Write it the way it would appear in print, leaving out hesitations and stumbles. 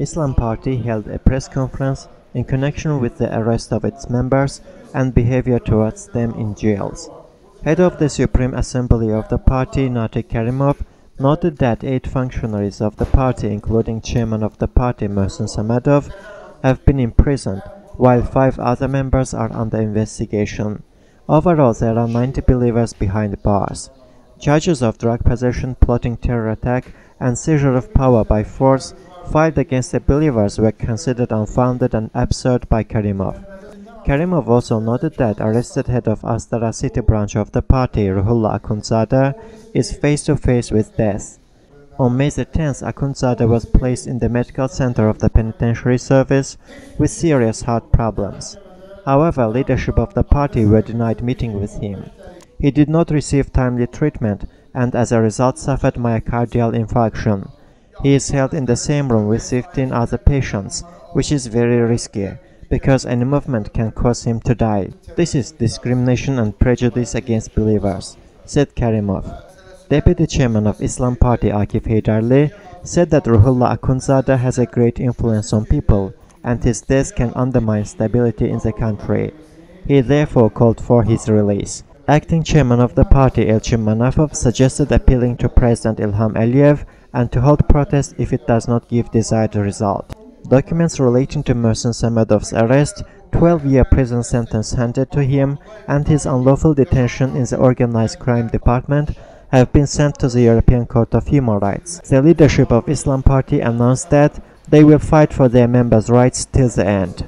Islam Party held a press conference in connection with the arrest of its members and behavior towards them in jails. Head of the Supreme Assembly of the party, Natik Karimov, noted that 8 functionaries of the party, including chairman of the party, Mohsen Samadov, have been imprisoned, while 5 other members are under investigation. Overall, there are 90 believers behind bars. Charges of drug possession, plotting terror attack, and seizure of power by force filed against the believers were considered unfounded and absurd by Karimov. Karimov also noted that arrested head of Astara city branch of the party, Ruhollah Akhundzada, is face-to-face with death. On May 10th, Akhundzada was placed in the medical center of the penitentiary service with serious heart problems. However, leadership of the party were denied meeting with him. He did not receive timely treatment and as a result suffered myocardial infarction. He is held in the same room with 15 other patients, which is very risky, because any movement can cause him to die. This is discrimination and prejudice against believers, said Karimov. Deputy chairman of Islam Party Akif Haydarli said that Ruhollah Akhundzada has a great influence on people, and his death can undermine stability in the country. He therefore called for his release. Acting chairman of the party, Elchin Manafov, suggested appealing to President Ilham Aliyev and to hold protests if it does not give desired result. Documents relating to Mohsen Samadov's arrest, 12-year prison sentence handed to him, and his unlawful detention in the Organized Crime Department have been sent to the European Court of Human Rights. The leadership of Islam Party announced that they will fight for their members' rights till the end.